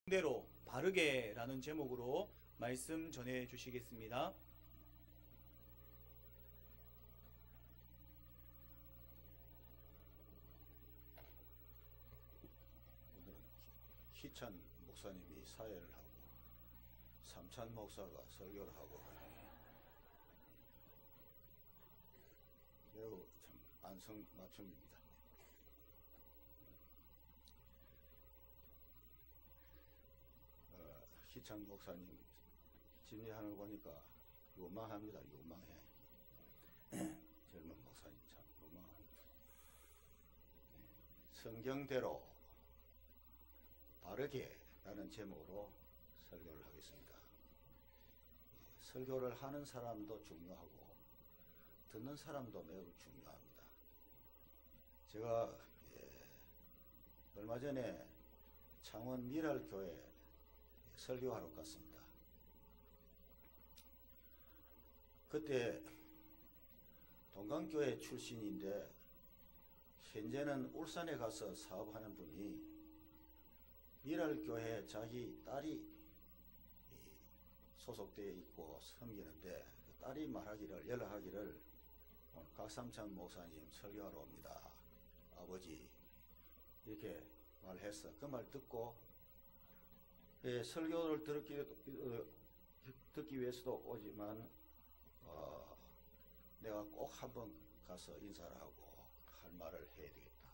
대로 바르게 라는 제목으로 말씀 전해 주시겠습니다. 오늘은 희찬 목사님이 사회를 하고 삼찬 목사가 설교를 하고 하니 매우 참 안성맞춤입니다. 희찬 목사님 진리하는 거 보니까 요망합니다. 요망해. 젊은 목사님 참 요망합니다. 성경대로 바르게 라는 제목으로 설교를 하겠습니다. 설교를 하는 사람도 중요하고 듣는 사람도 매우 중요합니다. 제가 얼마 전에 창원 미랄교회 설교하러 갔습니다. 그때 동강교회 출신인데 현재는 울산에 가서 사업하는 분이 미랄교회 자기 딸이 소속되어 있고 섬기는데 딸이 연락하기를 오늘 각삼찬 목사님 설교하러 옵니다. 아버지 이렇게 말했어. 그 말 듣고 설교를 듣기 위해서도 오지만 내가 꼭 한번 가서 인사를 하고 할 말을 해야 되겠다.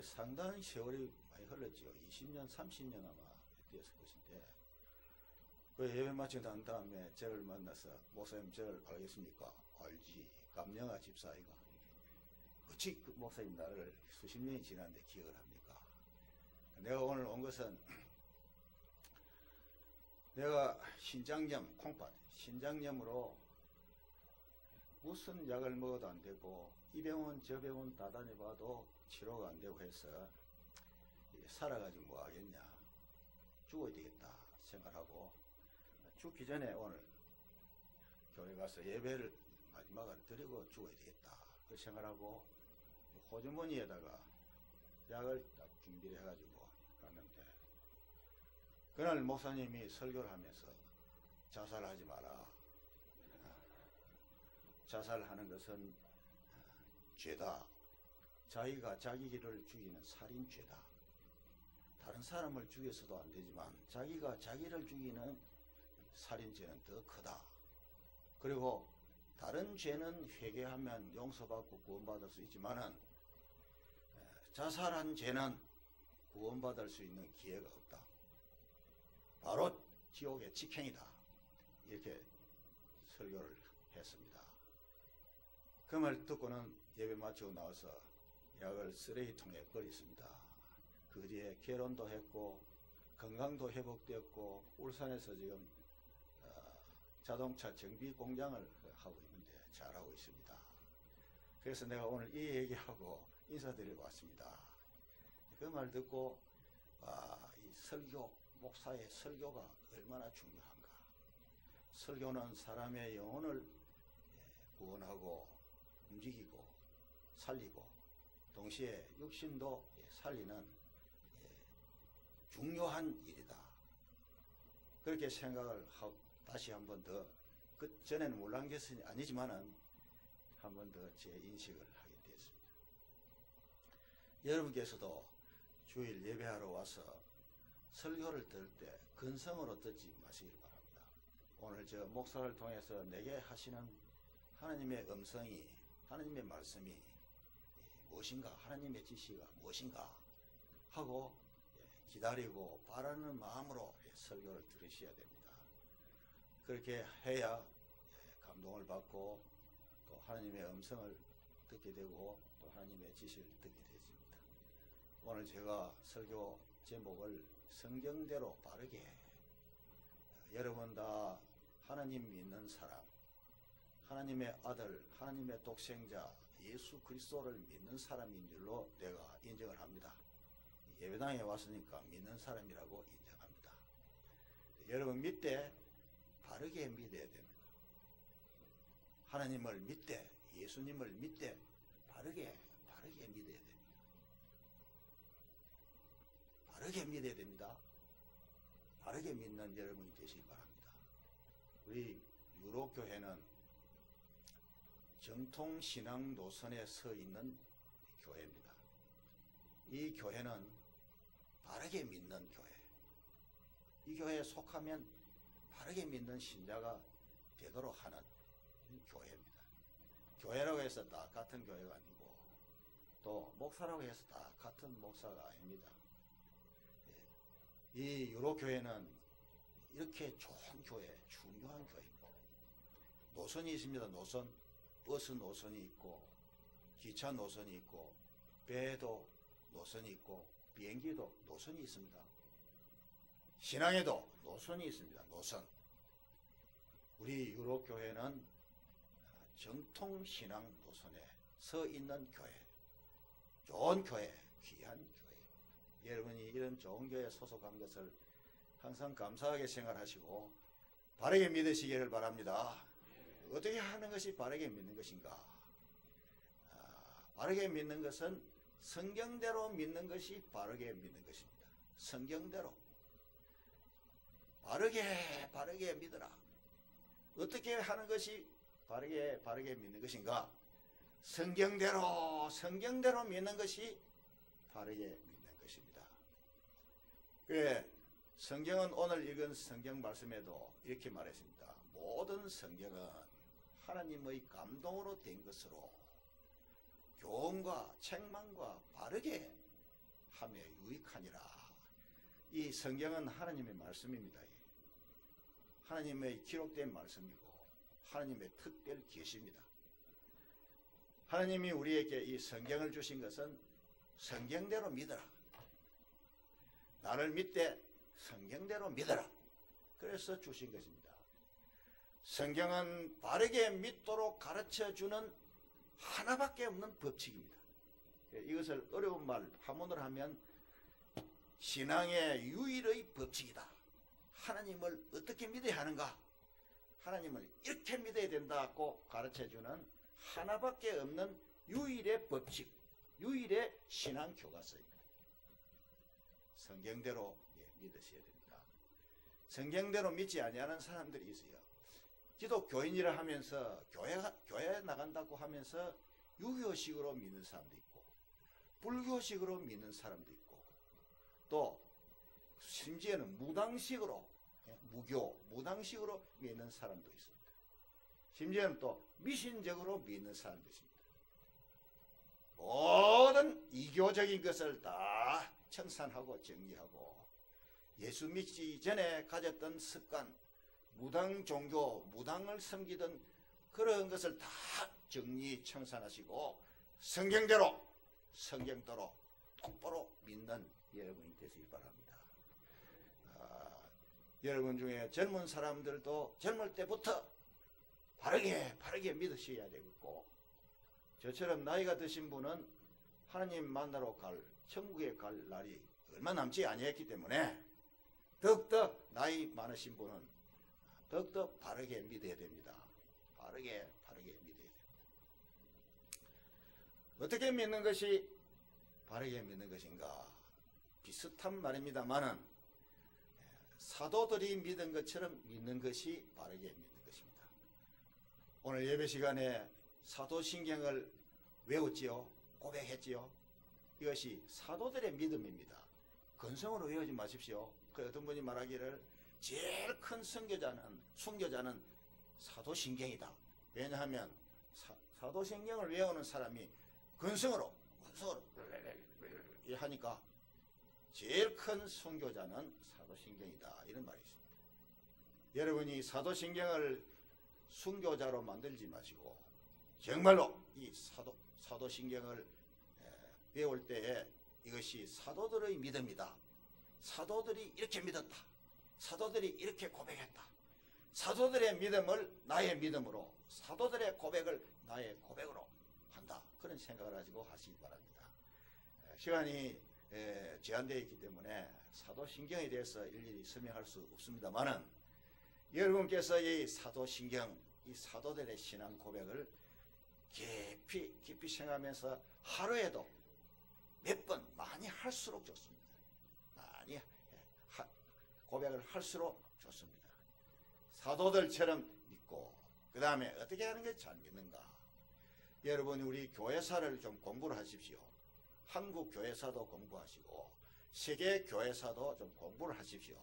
상당히 세월이 많이 흘렀지요. 20년, 30년 아마 되었을 것인데 그 예배 마치고 난 다음에 저를 만나서 목사님 저를 알겠습니까? 알지. 감영아 집사이가. 어찌 그 목사님 나를 수십 년이 지났는데 기억을 합니까? 내가 오늘 온 것은 내가 신장염, 콩팥, 신장염으로 무슨 약을 먹어도 안 되고 이 병원 저 병원 다 다녀봐도 치료가 안 되고 해서 살아가지고 뭐 하겠냐, 죽어야 되겠다 생각하고 죽기 전에 오늘 교회 가서 예배를 마지막으로 드리고 죽어야 되겠다 그 생각하고 호주머니에다가 약을 딱 준비를 해가지고 갔는데 그날 목사님이 설교를 하면서 자살하지 마라. 자살하는 것은 죄다. 자기가 자기를 죽이는 살인죄다. 다른 사람을 죽여서도 안 되지만 자기가 자기를 죽이는 살인죄는 더 크다. 그리고 다른 죄는 회개하면 용서받고 구원받을 수 있지만은 자살한 죄는 구원받을 수 있는 기회가 없다. 바로 지옥의 직행이다. 이렇게 설교를 했습니다. 그 말 듣고는 예배 마치고 나와서 약을 쓰레기통에 버렸습니다. 그 뒤에 결혼도 했고 건강도 회복되었고 울산에서 지금 자동차 정비 공장을 하고 있는데 잘하고 있습니다. 그래서 내가 오늘 이 얘기하고 인사드리고 왔습니다. 그 말 듣고 이 설교, 목사의 설교가 얼마나 중요한가. 설교는 사람의 영혼을 구원하고 움직이고 살리고 동시에 육신도 살리는 중요한 일이다. 그렇게 생각을 하고 다시 한 번 더, 그 전에는 몰랐는 것은 아니지만은 한 번 더 재인식을 하게 됐습니다. 여러분께서도 주일 예배하러 와서 설교를 들을 때 근성으로 듣지 마시길 바랍니다. 오늘 저 목사를 통해서 내게 하시는 하나님의 음성이, 하나님의 말씀이 무엇인가, 하나님의 지시가 무엇인가 하고 기다리고 바라는 마음으로 설교를 들으셔야 됩니다. 그렇게 해야 감동을 받고 또 하나님의 음성을 듣게 되고 또 하나님의 지시를 듣게 되십니다. 오늘 제가 설교 제목을 성경대로 바르게, 여러분 다 하나님 믿는 사람, 하나님의 아들, 하나님의 독생자 예수 그리스도를 믿는 사람인 줄로 내가 인정을 합니다. 예배당에 왔으니까 믿는 사람이라고 인정합니다. 여러분 믿되 바르게 믿어야 됩니다. 하나님을 믿되 예수님을 믿되 바르게 믿어야 됩니다. 바르게 믿어야 됩니다. 바르게 믿는 여러분이 되시기 바랍니다. 우리 유로교회는 정통신앙 노선에 서 있는 교회입니다. 이 교회는 바르게 믿는 교회, 이 교회에 속하면 바르게 믿는 신자가 되도록 하는 교회입니다. 교회라고 해서 다 같은 교회가 아니고 또 목사라고 해서 다 같은 목사가 아닙니다. 이 유로교회는 이렇게 좋은 교회, 중요한 교회입니다. 노선이 있습니다. 노선, 버스 노선이 있고 기차 노선이 있고 배도 노선이 있고 비행기도 노선이 있습니다. 신앙에도 노선이 있습니다. 노선. 우리 유로교회는 정통신앙 노선에 서 있는 교회, 좋은 교회, 귀한 교회. 여러분이 이런 좋은 교회에 소속한 것을 항상 감사하게 생각하시고 바르게 믿으시기를 바랍니다. 어떻게 하는 것이 바르게 믿는 것인가? 바르게 믿는 것은 성경대로 믿는 것이 바르게 믿는 것입니다. 성경대로 바르게 믿으라. 어떻게 하는 것이 바르게 믿는 것인가? 성경대로 믿는 것이 바르게 믿는 것입니다. 그래, 성경은 오늘 읽은 성경 말씀에도 이렇게 말했습니다. 모든 성경은 하나님의 감동으로 된 것으로 교훈과 책망과 바르게 하며 유익하니라. 이 성경은 하나님의 말씀입니다. 하나님의 기록된 말씀이고 하나님의 특별 계시입니다. 하나님이 우리에게 이 성경을 주신 것은 성경대로 믿어라. 나를 믿되 성경대로 믿어라. 그래서 주신 것입니다. 성경은 바르게 믿도록 가르쳐주는 하나밖에 없는 법칙입니다. 이것을 어려운 말 한문으로 하면 신앙의 유일의 법칙이다. 하나님을 어떻게 믿어야 하는가? 하나님을 이렇게 믿어야 된다고 가르쳐주는 하나밖에 없는 유일의 법칙, 유일의 신앙 교과서입니다. 성경대로 믿으셔야 됩니다. 성경대로 믿지 아니하는 사람들이 있어요. 기독교인이라 하면서 교회에 나간다고 하면서 유교식으로 믿는 사람도 있고 불교식으로 믿는 사람도 있고 또 심지어는 무당식으로 무당식으로 믿는 사람도 있습니다. 심지어는 또 미신적으로 믿는 사람도 있습니다. 모든 이교적인 것을 다 청산하고 정리하고 예수 믿기 전에 가졌던 습관, 무당 종교, 무당을 섬기던 그런 것을 다 정리 청산하시고 성경대로 똑바로 믿는 여러분이 되시기 바랍니다. 여러분 중에 젊은 사람들도 젊을 때부터 바르게 믿으셔야 되겠고 저처럼 나이가 드신 분은 하나님 만나러 천국에 갈 날이 얼마 남지 아니했기 때문에 더욱더 나이 많으신 분은 더욱더 바르게 믿어야 됩니다. 바르게 믿어야 됩니다. 어떻게 믿는 것이 바르게 믿는 것인가? 비슷한 말입니다만은 사도들이 믿은 것처럼 믿는 것이 바르게 믿는 것입니다. 오늘 예배 시간에 사도신경을 외웠지요. 고백했지요. 이것이 사도들의 믿음입니다. 근성으로 외우지 마십시오. 그 어떤 분이 말하기를 제일 큰 순교자는 사도신경이다. 왜냐하면 사도신경을 외우는 사람이 근성으로 하니까 제일 큰 순교자는 사도신경이다. 이런 말이 있습니다. 여러분이 사도신경을 순교자로 만들지 마시고 정말로 이 사도신경을 배울 때에 이것이 사도들의 믿음이다. 사도들이 이렇게 믿었다. 사도들이 이렇게 고백했다. 사도들의 믿음을 나의 믿음으로, 사도들의 고백을 나의 고백으로 한다. 그런 생각을 가지고 하시기 바랍니다. 시간이 제한되어 있기 때문에 사도신경에 대해서 일일이 설명할 수 없습니다만은 여러분께서 이 사도신경, 이 사도들의 신앙 고백을 깊이 생각하면서 하루에도 몇 번 많이 할수록 좋습니다. 많이 고백을 할수록 좋습니다. 사도들처럼 믿고 그 다음에 어떻게 하는 게 잘 믿는가. 여러분 우리 교회사를 좀 공부를 하십시오. 한국 교회사도 공부하시고 세계 교회사도 좀 공부를 하십시오.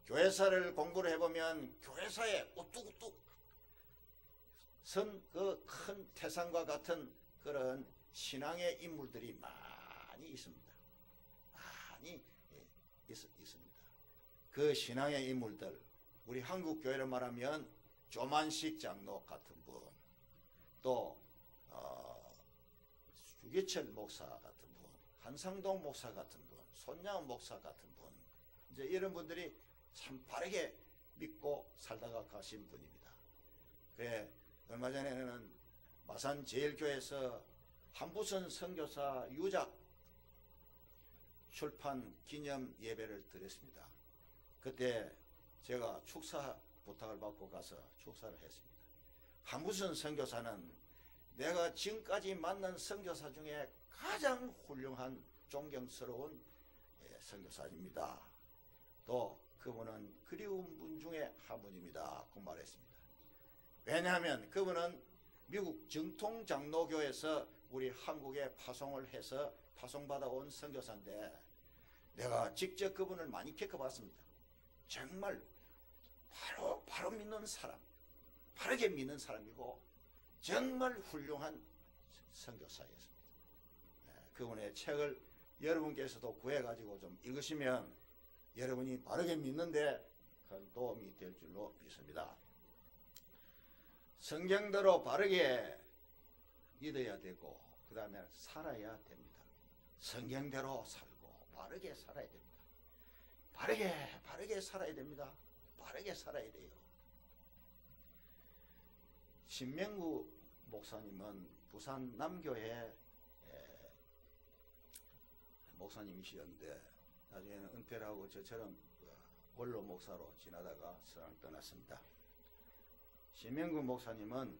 교회사를 공부를 해보면 교회사에 우뚝우뚝 선 그 큰 태산과 같은 그런 신앙의 인물들이 많이 있습니다. 많이 있습니다. 그 신앙의 인물들, 우리 한국 교회를 말하면 조만식 장로 같은 분, 또 유기철 목사 같은 분, 한상동 목사 같은 분, 손양 목사 같은 분, 이제 이런 분들이 참 바르게 믿고 살다가 가신 분입니다. 그래 얼마 전에는 마산 제일교회에서 한부선 선교사 유작 출판 기념 예배를 드렸습니다. 그때 제가 축사 부탁을 받고 가서 축사를 했습니다. 한부선 선교사는 내가 지금까지 만난 선교사 중에 가장 훌륭한 존경스러운 선교사입니다. 또 그분은 그리운 분 중에 한 분입니다. 그 말했습니다. 왜냐하면 그분은 미국 정통장로교에서 우리 한국에 파송을 해서 파송받아 온 선교사인데 내가 직접 그분을 많이 겪어봤습니다. 정말 바로 믿는 사람, 바르게 믿는 사람이고 정말 훌륭한 선교사였습니다. 그분의 책을 여러분께서도 구해가지고 좀 읽으시면 여러분이 바르게 믿는데 큰 도움이 될 줄로 믿습니다. 성경대로 바르게 믿어야 되고 그 다음에 살아야 됩니다. 성경대로 살고 바르게 살아야 됩니다. 바르게 살아야 됩니다. 바르게 살아야 돼요. 신명구 목사님은 부산 남교회 목사님이셨는데 나중에는 은퇴를 하고 저처럼 원로 목사로 지나다가 세상을 떠났습니다. 신명구 목사님은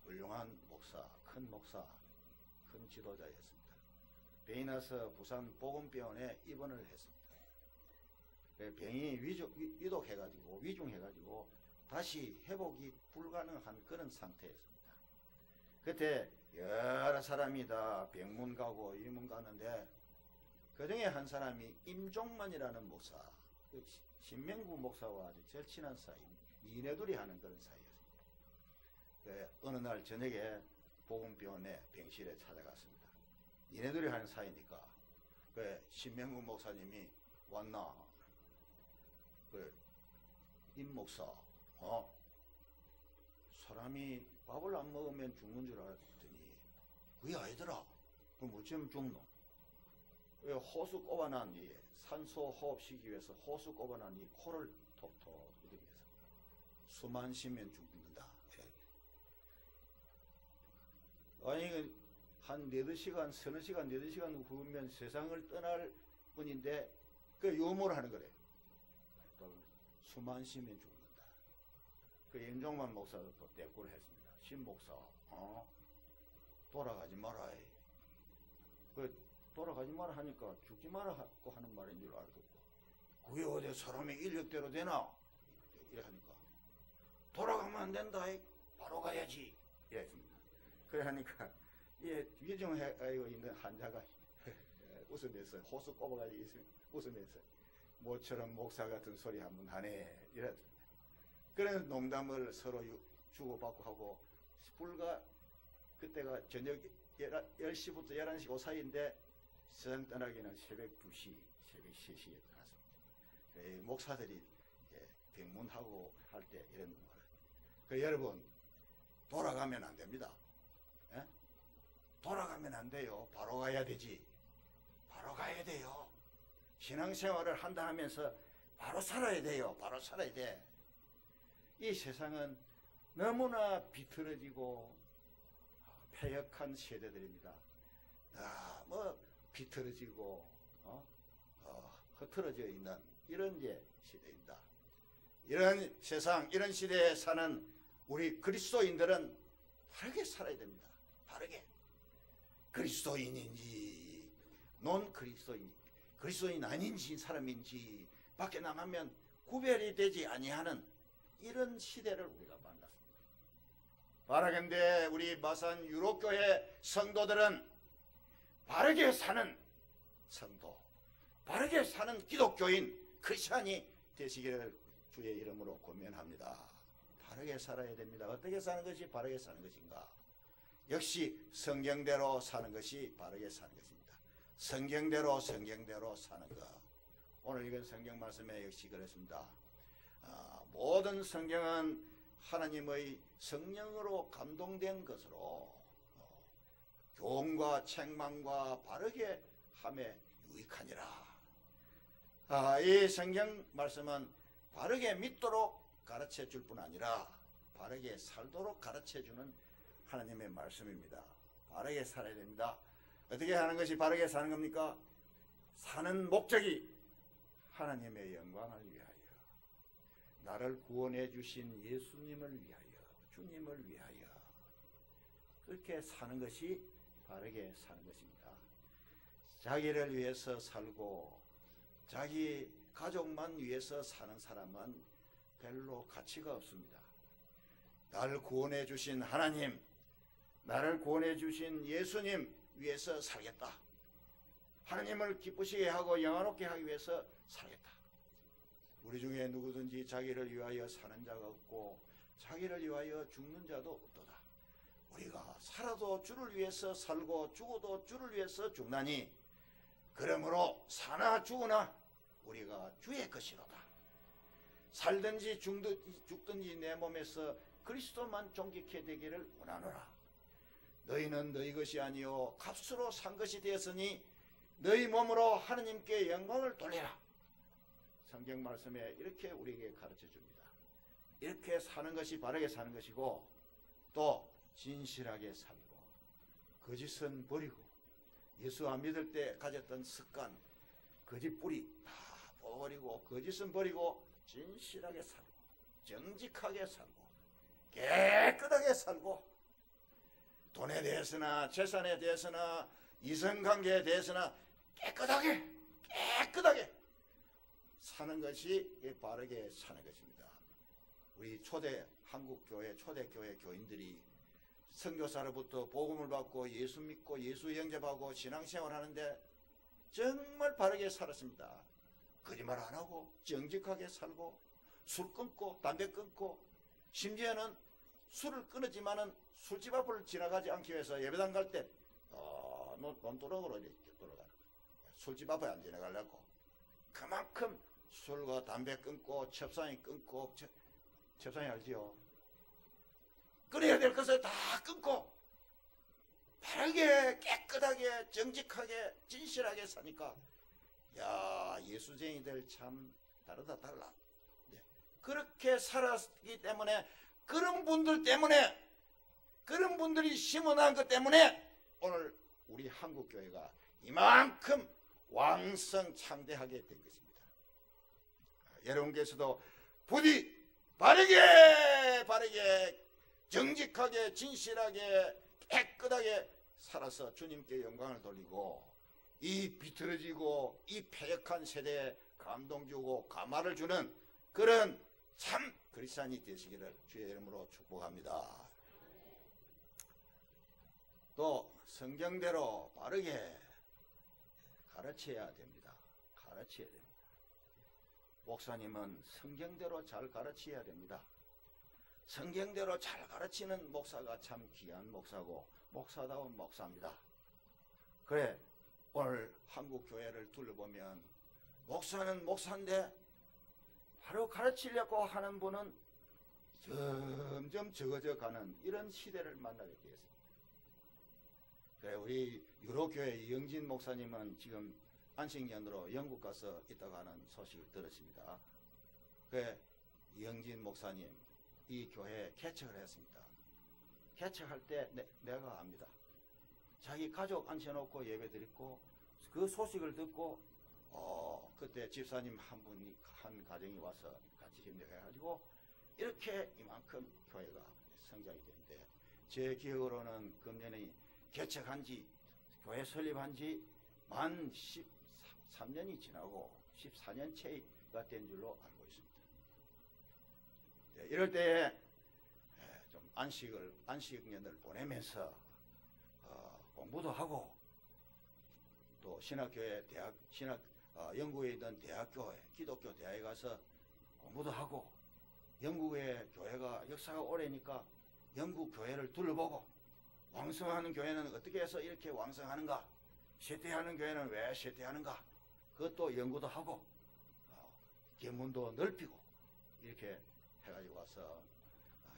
훌륭한 목사, 큰 지도자였습니다. 병이 나서 부산 보건병원에 입원을 했습니다. 병이 위중해가지고 다시 회복이 불가능한 그런 상태였습니다. 그때 여러 사람이 다 병문 가고 이문 가는데 그 중에 한 사람이 임종만이라는 목사, 신명구 목사와 아주 절친한 사이, 이내둘이 하는 그런 사이였습니다. 어느 날 저녁에 보건병원에 병실에 찾아갔습니다. 이내둘이 하는 사이니까 신명구 목사님이 왔나? 임 목사, 사람이 밥을 안 먹으면 죽는 줄 알았더니 그게 아니더라. 그럼 어쩌면 죽노? 호수 꼽아난 이 산소 호흡시키기 위해서 호수 꼽아난 이 코를 톡톡 이렇게 해서 숨 쉬면 죽는다. 아니 한 4-5시간, 서너 시간, 4-5시간 후면 세상을 떠날 뿐인데 그 유머를 하는 거래요. 숨 안 쉬면 죽는다. 그 임종만 목사도 또 대꾸를 했습니다. 신 목사, 돌아가지 마라. 돌아가지 마라 하니까 죽지 마라고 하는 말인 줄 알고 그게 어디 사람의 인력대로 되나? 이래 하니까 돌아가면 안 된다. 바로 가야지. 이래 했습니다. 그래 하니까 위중해 있는 환자가 웃으면서 호수 꼽아가지고 웃으면서 모처럼 목사 같은 소리 한번 하네. 이랬습니다. 그런 농담을 서로 주고받고 하고 불과 그때가 저녁 10시부터 11시 그 사이인데 세상 떠나기는 새벽 2시, 새벽 3시에 떠났습니다. 목사들이 병문하고 할 때 이런 거예요. 여러분 돌아가면 안 됩니다. 돌아가면 안 돼요. 바로 가야 되지. 바로 가야 돼요. 신앙생활을 한다 하면서 바로 살아야 돼요. 바로 살아야 돼. 이 세상은 너무나 비틀어지고 패역한 세대들입니다. 너무 비틀어지고 흐트러져 있는 이런 시대입니다. 이런 세상, 이런 시대에 사는 우리 그리스도인들은 바르게 살아야 됩니다. 바르게. 그리스도인인지 논 그리스도인지 그리스도인 아닌지 사람인지 밖에 나가면 구별이 되지 아니하는 이런 시대를 우리가 만났습니다. 바라건대 우리 마산 유로교회 성도들은 바르게 사는 성도, 바르게 사는 기독교인 크리스찬이 되시기를 주의 이름으로 권면합니다. 바르게 살아야 됩니다. 어떻게 사는 것이 바르게 사는 것인가? 역시 성경대로 사는 것이 바르게 사는 것입니다. 성경대로 사는 것. 오늘 읽은 성경 말씀에 역시 그렇습니다. 모든 성경은 하나님의 성령으로 감동된 것으로 교훈과 책망과 바르게 함에 유익하니라. 이 성경 말씀은 바르게 믿도록 가르쳐 줄 뿐 아니라 바르게 살도록 가르쳐 주는 하나님의 말씀입니다. 바르게 살아야 됩니다. 어떻게 하는 것이 바르게 사는 겁니까? 사는 목적이 하나님의 영광을 위하여, 나를 구원해 주신 예수님을 위하여, 주님을 위하여 그렇게 사는 것이 바르게 사는 것입니다. 자기를 위해서 살고 자기 가족만 위해서 사는 사람은 별로 가치가 없습니다. 나를 구원해 주신 하나님, 나를 구원해 주신 예수님 위해서 살겠다. 하나님을 기쁘시게 하고 영화롭게 하기 위해서 살겠다. 우리 중에 누구든지 자기를 위하여 사는 자가 없고 자기를 위하여 죽는 자도 없도다. 우리가 살아도 주를 위해서 살고 죽어도 주를 위해서 죽나니 그러므로 사나 죽으나 우리가 주의 것이로다. 살든지 죽든지 내 몸에서 그리스도만 존귀케 되기를 원하노라. 너희는 너희 것이 아니요 값으로 산 것이 되었으니 너희 몸으로 하느님께 영광을 돌리라. 성경 말씀에 이렇게 우리에게 가르쳐 줍니다. 이렇게 사는 것이 바르게 사는 것이고 또 진실하게 살고 거짓은 버리고 예수 안 믿을 때 가졌던 습관 거짓 뿌리 다 버리고 거짓은 버리고 진실하게 살고 정직하게 살고 깨끗하게 살고 돈에 대해서나 재산에 대해서나 이성관계에 대해서나 깨끗하게 사는 것이 바르게 사는 것입니다. 우리 초대 한국교회 초대교회 교인들이 선교사로부터 복음을 받고 예수 믿고 예수 영접하고 신앙생활 하는데 정말 바르게 살았습니다. 거짓말 안 하고 정직하게 살고 술 끊고 담배 끊고 심지어는 술을 끊었지만은 술집 앞을 지나가지 않기 위해서 예배당 갈 때 논두렁으로 이렇게 돌아가는 거예요. 술집 앞에 안 지나가려고. 그만큼 술과 담배 끊고 첩상이 끊고 첩상이 알지요? 끊어야 될 것을 다 끊고 바르게 깨끗하게 정직하게 진실하게 사니까 야 예수쟁이들 참 다르다 달라. 그렇게 살았기 때문에 그런 분들 때문에 그런 분들이 심어놓은 것 때문에 오늘 우리 한국교회가 이만큼 왕성 창대하게 된 것입니다. 여러분께서도 부디 바르게 정직하게 진실하게 깨끗하게 살아서 주님께 영광을 돌리고 이 비틀어지고 이 패역한 세대에 감동 주고 감화를 주는 그런 참 그리스도인이 되시기를 주의 이름으로 축복합니다. 또 성경대로 바르게 가르쳐야 됩니다. 가르쳐야 됩니다. 목사님은 성경대로 잘 가르쳐야 됩니다. 성경대로 잘 가르치는 목사가 참 귀한 목사고 목사다운 목사입니다. 그래 오늘 한국 교회를 둘러보면 목사는 목사인데 바로 가르치려고 하는 분은 점점 적어져 가는 이런 시대를 만나게 되었습니다. 그래 우리 유로교회 이영진 목사님은 지금 안식년으로 영국 가서 있다가 하는 소식을 들었습니다. 그래 이영진 목사님 이 교회에 개척을 했습니다. 개척할 때 내가 압니다. 자기 가족 앉혀놓고 예배 드리고 그 소식을 듣고 그때 집사님 한 분이 한 가정이 와서 같이 협력해가지고 이렇게 이만큼 교회가 성장이 되는데 제 기억으로는 금년에 개척한 지 교회 설립한 지 만 13년이 지나고 14년째가 된 줄로 알고 있습니다. 이럴 때에 좀 안식년을 보내면서 공부도 하고 또 신학교에 영국에 있던 대학교에 기독교 대학에 가서 공부도 하고 영국의 교회가 역사가 오래니까 영국 교회를 둘러보고 왕성하는 교회는 어떻게 해서 이렇게 왕성하는가, 쇠퇴하는 교회는 왜 쇠퇴하는가, 그것도 연구도 하고 견문도 넓히고 이렇게 해가지고 와서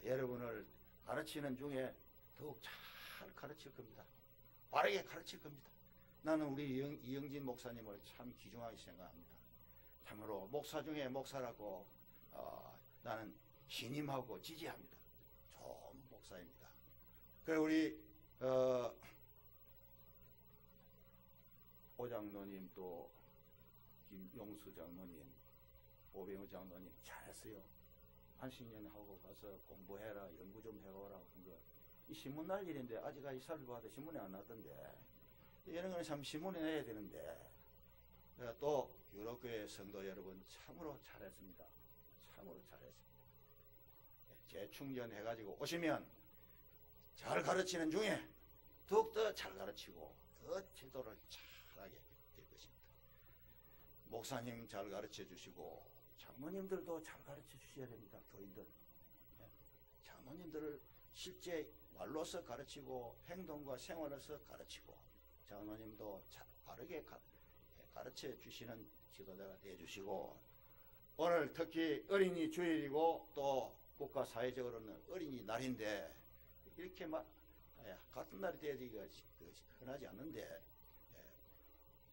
여러분을 가르치는 중에 더욱 잘 가르칠 겁니다. 바르게 가르칠 겁니다. 나는 우리 이영진 목사님을 참 귀중하게 생각합니다. 참으로 목사 중에 목사라고 나는 신임하고 지지합니다. 좋은 목사입니다. 그리고 우리 오 장로님 또 김용수 장로님, 오병우 장로님 잘했어요. 안식년 하고 가서 공부해라, 연구 좀 해보라. 이 신문 날 일인데 아직까지 이사를 봐도 신문에 안 났던데 이런 거는 참 신문에 내야 되는데 또 유럽교회 성도 여러분 참으로 잘했습니다. 참으로 잘했습니다. 재충전해가지고 오시면 잘 가르치는 중에 더욱더 잘 가르치고 더 제도를 잘하게 될 것입니다. 목사님 잘 가르쳐 주시고 장로님들도 잘 가르쳐 주셔야 됩니다. 교인들. 장로님들을 실제 말로서 가르치고 행동과 생활에서 가르치고 장로님도 바르게 가르쳐 주시는 지도자가 되어 주시고 오늘 특히 어린이 주일이고 또 국가 사회적으로는 어린이날인데 이렇게 같은 날이 돼야지 흔하지 않는데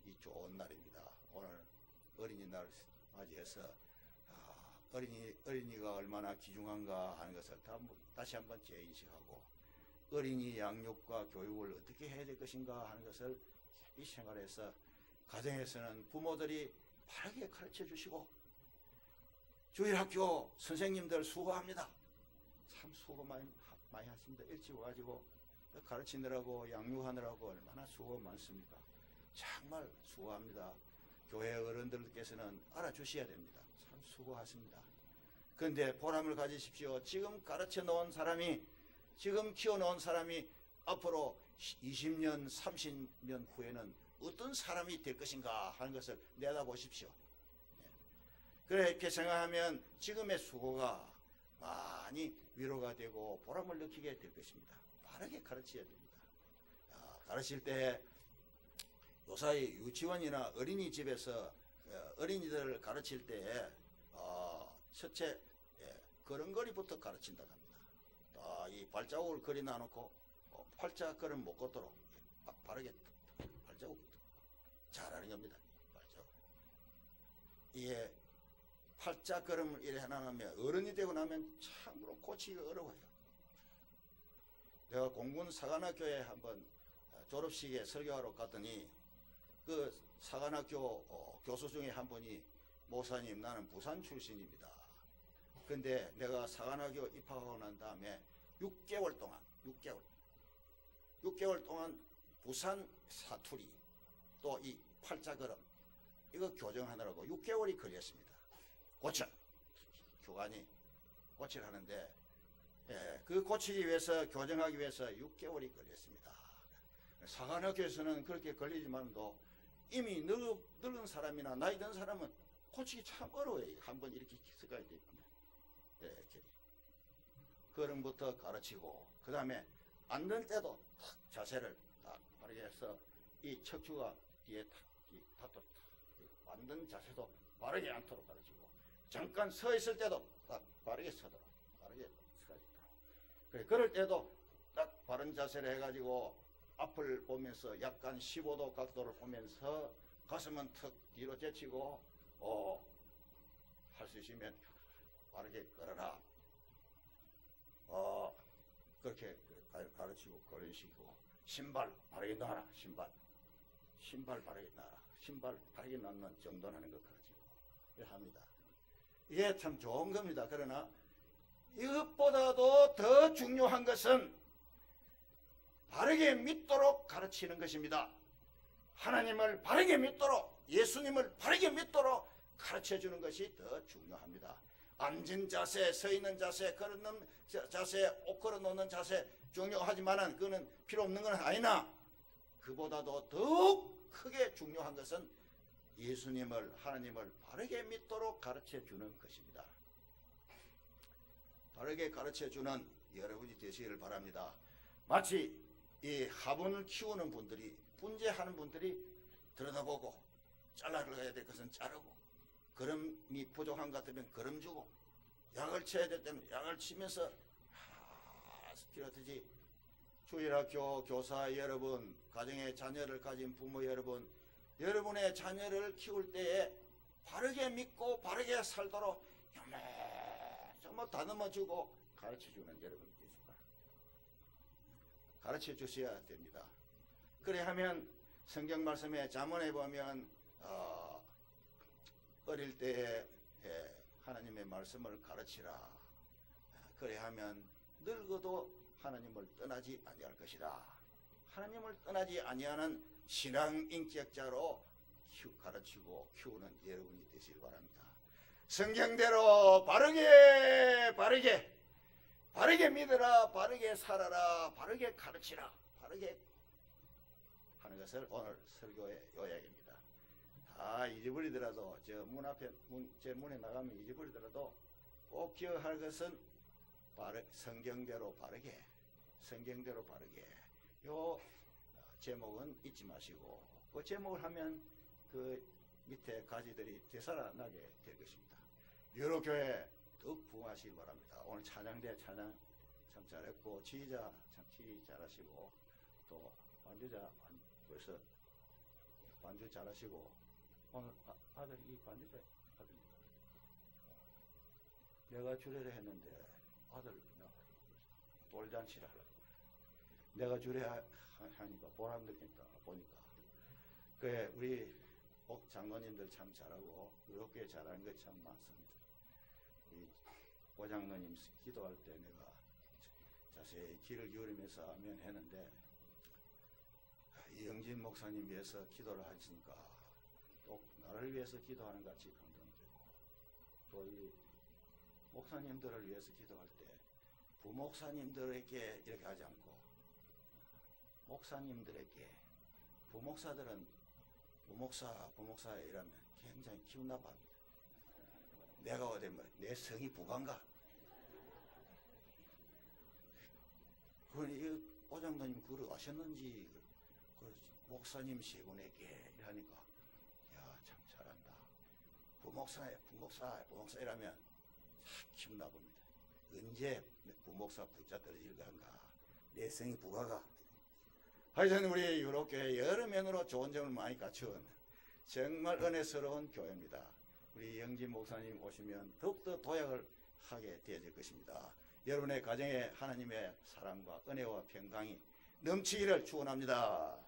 이 좋은 날입니다. 오늘 어린이날 맞이해서 어린이가 얼마나 귀중한가 하는 것을 다시 한번 재인식하고 어린이 양육과 교육을 어떻게 해야 될 것인가 하는 것을 이 생활에서 가정에서는 부모들이 바르게 가르쳐 주시고 주일학교 선생님들 수고합니다. 참 수고 많이 하십니다. 일찍 와가지고 가르치느라고 양육하느라고 얼마나 수고 많습니까? 정말 수고합니다. 교회 어른들께서는 알아주셔야 됩니다. 참 수고하십니다. 그런데 보람을 가지십시오. 지금 가르쳐 놓은 사람이, 지금 키워 놓은 사람이 앞으로 20년, 30년 후에는 어떤 사람이 될 것인가 하는 것을 내다보십시오. 그렇게 생각하면 지금의 수고가 많이 위로가 되고 보람을 느끼게 될 것입니다. 바르게 가르쳐야 됩니다. 가르칠 때 요사이 유치원이나 어린이집에서 어린이들을 가르칠 때 첫째 걸음걸이부터 가르친다고 합니다. 이 발자국을 그리 놔놓고 팔자걸음 못 걷도록 바르게 발자국 잘하는 겁니다. 발자국. 이게 팔자걸음을 이래 해놔면 어른이 되고 나면 참으로 고치기가 어려워요. 내가 공군 사관학교에 한번 졸업식에 설교하러 갔더니 그 사관학교 교수 중에 한 분이 목사님 나는 부산 출신입니다. 근데 내가 사관학교 입학하고 난 다음에 6개월 동안 부산 사투리 또 이 팔자걸음 이거 교정하느라고 6개월이 걸렸습니다. 교관이 고치라는데 그 고치기 위해서 교정하기 위해서 6개월이 걸렸습니다. 사관학교에서는 그렇게 걸리지만도 이미 늙은 사람이나 나이 든 사람은 고치기 참 어려워요. 한번 이렇게 습관이 되거든요. 이렇게 걸음부터 가르치고 그 다음에 앉을 때도 자세를 딱 바르게 해서 이 척추가 뒤에 탁 앉는 자세도 바르게 앉도록 가르치고 잠깐 서 있을 때도 딱 바르게 서도록 바르게 서도록 그럴 때도 딱 바른 자세를 해가지고 앞을 보면서 약간 15도 각도를 보면서 가슴은 턱 뒤로 제치고 할 수 있으면 바르게 걸어라. 그렇게 가르치고 걸으시고 신발 바르게 놔라. 신발 바르게 놔라. 신발 바르게 놔는 정돈하는 것 가지고 합니다. 이게 참 좋은 겁니다. 그러나 이것보다도 더 중요한 것은 바르게 믿도록 가르치는 것입니다. 하나님을 바르게 믿도록 예수님을 바르게 믿도록 가르쳐 주는 것이 더 중요합니다. 앉은 자세, 서 있는 자세, 걸어놓는 자세, 옷 걸어놓는 자세 중요하지만은 그거는 필요 없는 건 아니나 그보다도 더욱 크게 중요한 것은 예수님을, 하나님을 바르게 믿도록 가르쳐 주는 것입니다. 바르게 가르쳐 주는 여러분이 되시기를 바랍니다. 마치 이 화분을 키우는 분들이, 분재하는 분들이 들여다보고 잘라야 될 것은 자르고, 거름이 부족한 것 같으면 거름 주고, 약을 쳐야 될 때면 약을 치면서 그렇듯이 주일학교 교사 여러분, 가정의 자녀를 가진 부모 여러분, 여러분의 자녀를 키울 때에 바르게 믿고 바르게 살도록 정말 다듬어주고 가르쳐주는 여러분이 되실 거예요. 가르쳐 주셔야 됩니다. 그래 하면 성경 말씀에 잠언에 보면 어릴 때에 하나님의 말씀을 가르치라. 그래 하면 늙어도 하나님을 떠나지 아니할 것이다. 하나님을 떠나지 아니하는 신앙 인격자로 가르치고 키우는 여러분이 되시길 바랍니다. 성경대로 바르게 믿으라, 바르게 살아라, 바르게 가르치라, 바르게 하는 것을 오늘 설교의 요약입니다. 다 잊어버리더라도 저 문 앞에 제 문에 나가면 잊어버리더라도 꼭 기억할 것은 성경대로 바르게 요 제목은 잊지 마시고 그 제목을 하면 그 밑에 가지들이 되살아나게 될 것입니다. 유로교회 더욱 부흥하시기 바랍니다. 오늘 찬양대 찬양 참 잘했고 지휘자 참 지휘 잘하시고 또 반주자 벌써 반주 잘하시고 오늘 아들 이 반주자 아들입니다. 내가 주례를 했는데 아들 돌잔치를 하려고 내가 주례하니까 보람 느낀다 보니까 그래 우리 옥 장로님들 참 잘하고 유럽교회 잘하는 것 참 많습니다. 이 오 장로님 기도할 때 내가 자세히 귀를 기울이면서 아멘 했는데 이영진 목사님 위해서 기도를 하시니까 또 나를 위해서 기도하는 것 같이 감동되고 또 이 목사님들을 위해서 기도할 때 부목사님들에게 이렇게 하지 않고 목사님들에게 부목사들은 부목사 이러면 굉장히 기분 나빠합니다. 내가 어디 뭐 내 성이 부관가? 그러니 오장로님 그걸 아셨는지 그 목사님 세 분에게 이러니까 야 참 잘한다. 부목사 이러면 참 기분 나쁩니다. 언제 부목사 부자 떨어질 건가? 내 성이 부가가. 하여튼 우리 유럽교회 여러 면으로 좋은 점을 많이 갖춘 정말 은혜스러운 교회입니다. 우리 영진 목사님 오시면 더욱더 도약을 하게 되어질 것입니다. 여러분의 가정에 하나님의 사랑과 은혜와 평강이 넘치기를 축원합니다.